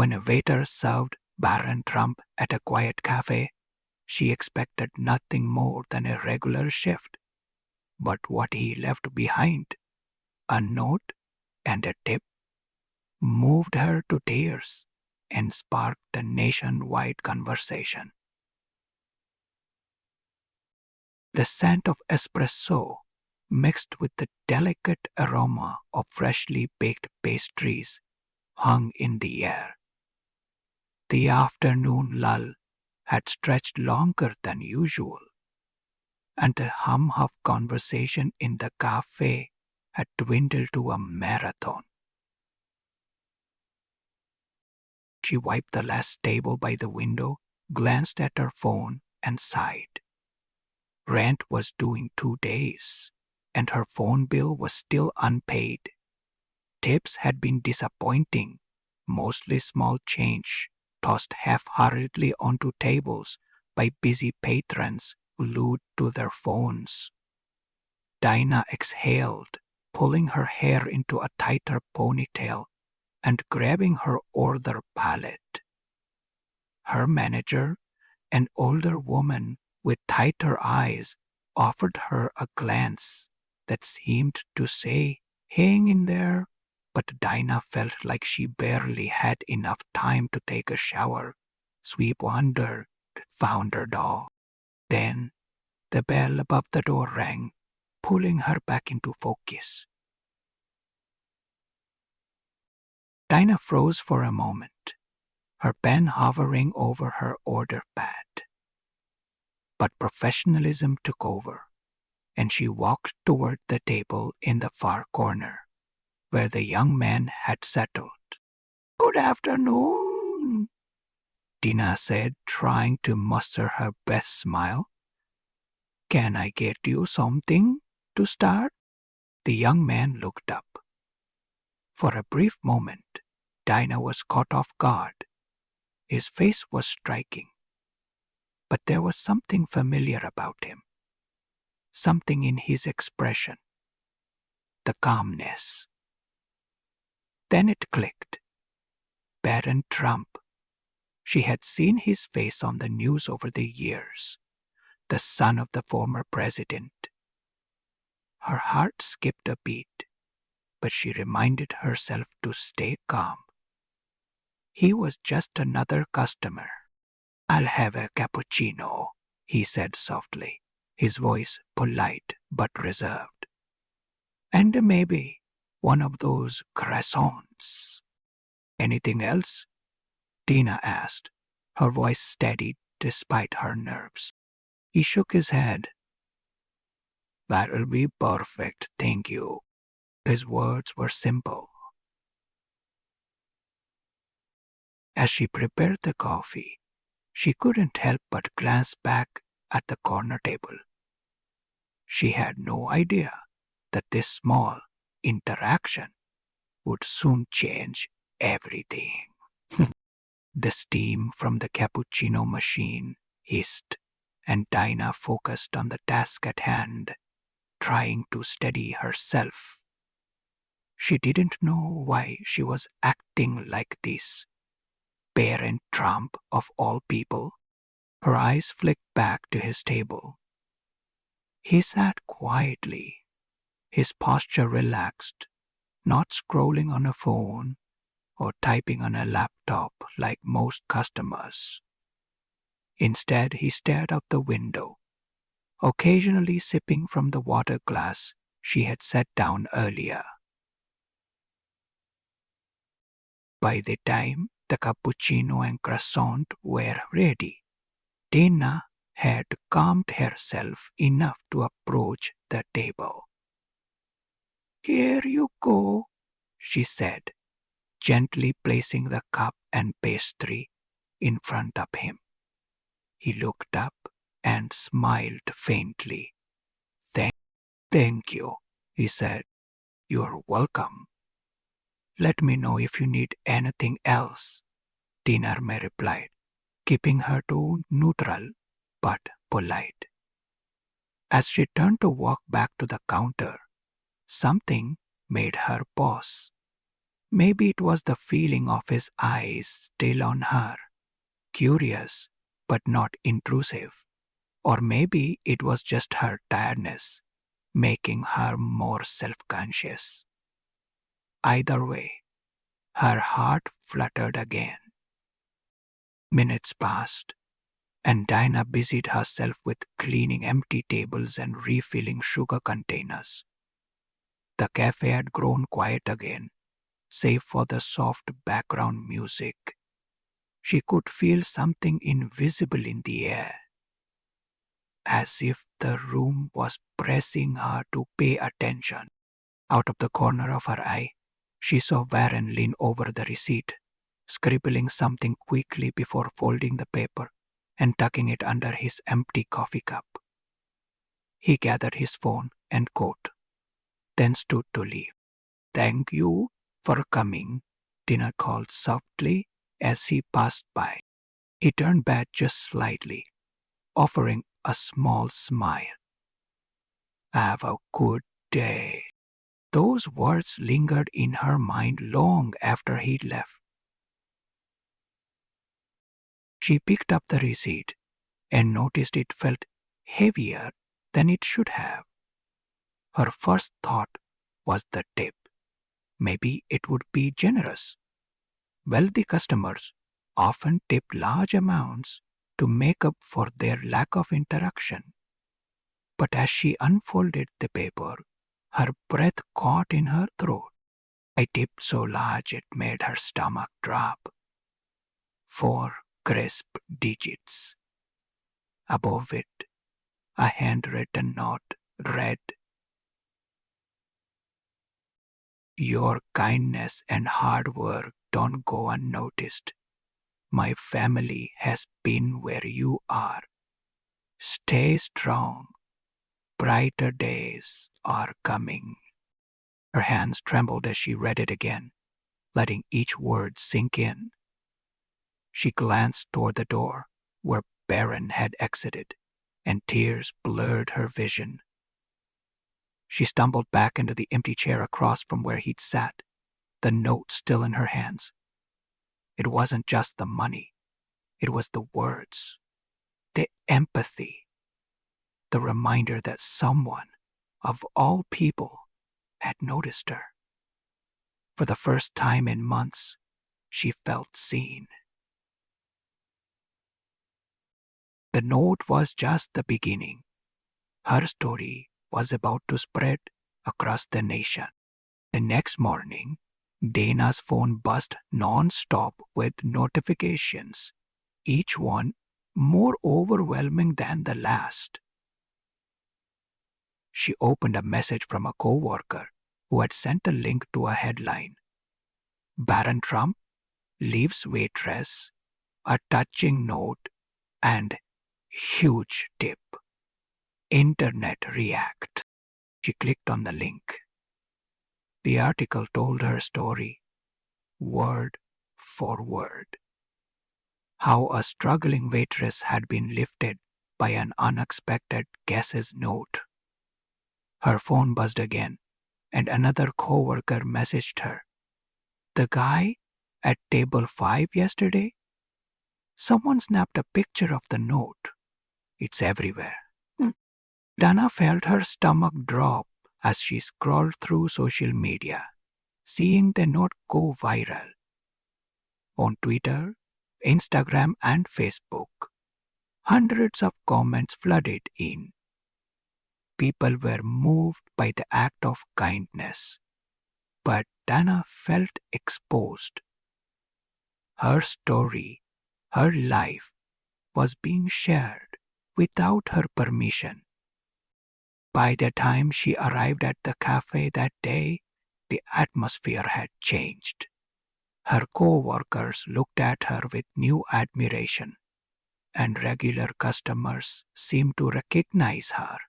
When a waiter served Barron Trump at a quiet cafe, she expected nothing more than a regular shift. But what he left behind, a note and a tip, moved her to tears and sparked a nationwide conversation. The scent of espresso mixed with the delicate aroma of freshly baked pastries hung in the air. The afternoon lull had stretched longer than usual, and the hum of conversation in the café had dwindled to a marathon. She wiped the last table by the window, glanced at her phone, and sighed. Rent was due in 2 days, and her phone bill was still unpaid. Tips had been disappointing, mostly small change, tossed half-heartedly onto tables by busy patrons glued to their phones. Dinah exhaled, pulling her hair into a tighter ponytail and grabbing her order palette. Her manager, an older woman with tighter eyes, offered her a glance that seemed to say, "Hang in there," but Dinah felt like she barely had enough time to take a shower, sweep under, found her dog. Then the bell above the door rang, pulling her back into focus. Dinah froze for a moment, her pen hovering over her order pad. But professionalism took over, and she walked toward the table in the far corner, where the young man had settled. "Good afternoon," Dinah said, trying to muster her best smile. "Can I get you something to start?" The young man looked up. For a brief moment, Dinah was caught off guard. His face was striking, but there was something familiar about him, something in his expression, the calmness. Then it clicked. Barron Trump. She had seen his face on the news over the years, the son of the former president. Her heart skipped a beat, but she reminded herself to stay calm. He was just another customer. "I'll have a cappuccino," he said softly, his voice polite but reserved. "And maybe one of those croissants." "Anything else?" Dinah asked, her voice steadied despite her nerves. He shook his head. "That'll be perfect, thank you." His words were simple. As she prepared the coffee, she couldn't help but glance back at the corner table. She had no idea that this small interaction would soon change everything. The steam from the cappuccino machine hissed, and Dinah focused on the task at hand, trying to steady herself. She didn't know why she was acting like this. Barron Trump, of all people. Her eyes flicked back to his table. He sat quietly, his posture relaxed, not scrolling on a phone or typing on a laptop like most customers. Instead, he stared out the window, occasionally sipping from the water glass she had set down earlier. By the time the cappuccino and croissant were ready, Dinah had calmed herself enough to approach the table. "Here you go," she said, gently placing the cup and pastry in front of him. He looked up and smiled faintly. Thank you," he said. "You're welcome. Let me know if you need anything else," Dinah replied, keeping her tone neutral but polite. As she turned to walk back to the counter, something made her pause. Maybe it was the feeling of his eyes still on her, curious but not intrusive. Or maybe it was just her tiredness, making her more self-conscious. Either way, her heart fluttered again. Minutes passed, and Dinah busied herself with cleaning empty tables and refilling sugar containers. The cafe had grown quiet again, save for the soft background music. She could feel something invisible in the air, as if the room was pressing her to pay attention. Out of the corner of her eye, she saw Barron lean over the receipt, scribbling something quickly before folding the paper and tucking it under his empty coffee cup. He gathered his phone and coat, then stood to leave. "Thank you for coming," Tina called softly as he passed by. He turned back just slightly, offering a small smile. "Have a good day." Those words lingered in her mind long after he'd left. She picked up the receipt and noticed it felt heavier than it should have. Her first thought was the tip. Maybe it would be generous. Wealthy customers often tip large amounts to make up for their lack of interaction. But as she unfolded the paper, her breath caught in her throat. A tip so large it made her stomach drop. 4 crisp digits. Above it, a handwritten note read, "Your kindness and hard work don't go unnoticed. My family has been where you are. Stay strong. Brighter days are coming." Her hands trembled as she read it again, letting each word sink in. She glanced toward the door where Barron had exited, and tears blurred her vision. She stumbled back into the empty chair across from where he'd sat, the note still in her hands. It wasn't just the money. It was the words, the empathy, the reminder that someone, of all people, had noticed her. For the first time in months, she felt seen. The note was just the beginning. Her story was about to spread across the nation. The next morning, Dana's phone buzzed non-stop with notifications, each one more overwhelming than the last. She opened a message from a coworker who had sent a link to a headline. "Barron Trump leaves Waitress, a touching note, and huge tip. Internet react." She clicked on the link. The article told her story, word for word. How a struggling waitress had been lifted by an unexpected guest's note. Her phone buzzed again, and another coworker messaged her. "The guy at table 5 yesterday? Someone snapped a picture of the note. It's everywhere." Dana felt her stomach drop as she scrolled through social media, seeing the note go viral. On Twitter, Instagram, and Facebook, hundreds of comments flooded in. People were moved by the act of kindness, but Dana felt exposed. Her story, her life, was being shared without her permission. By the time she arrived at the cafe that day, the atmosphere had changed. Her co-workers looked at her with new admiration, and regular customers seemed to recognize her.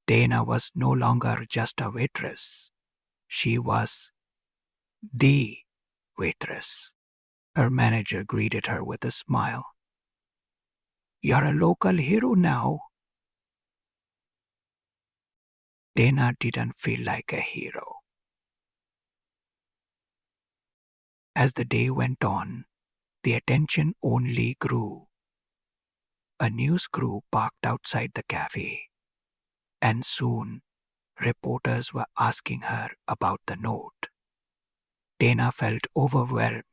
Dana was no longer just a waitress. She was the waitress. Her manager greeted her with a smile. "You're a local hero now." Dana didn't feel like a hero. As the day went on, the attention only grew. A news crew parked outside the cafe, and soon reporters were asking her about the note. Dana felt overwhelmed,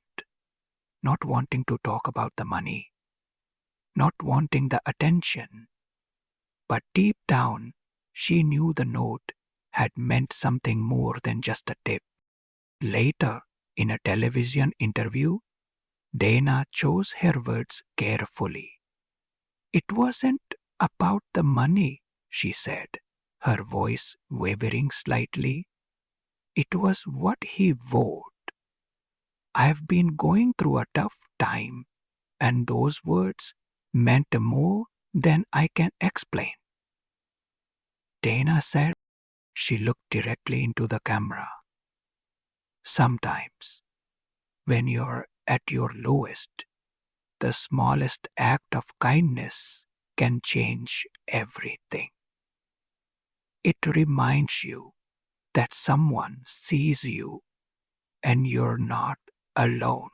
not wanting to talk about the money, not wanting the attention. But deep down, she knew the note had meant something more than just a tip. Later, in a television interview, Dana chose her words carefully. It wasn't about the money, she said, her voice wavering slightly. It was what he vowed. I've been going through a tough time, and those words meant more than I can explain. Dana said. She looked directly into the camera. Sometimes, when you're at your lowest, the smallest act of kindness can change everything. It reminds you that someone sees you and you're not alone.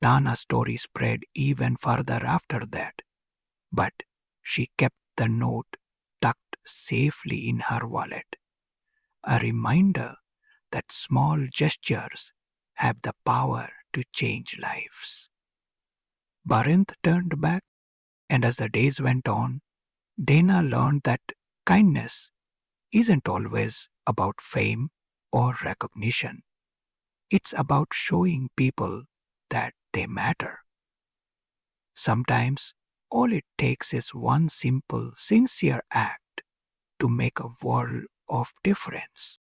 Dana's story spread even further after that, but she kept the note tucked safely in her wallet. A reminder that small gestures have the power to change lives. Barron turned back, and as the days went on, Dana learned that kindness isn't always about fame or recognition. It's about showing people that they matter. Sometimes all it takes is one simple, sincere act to make a world of difference.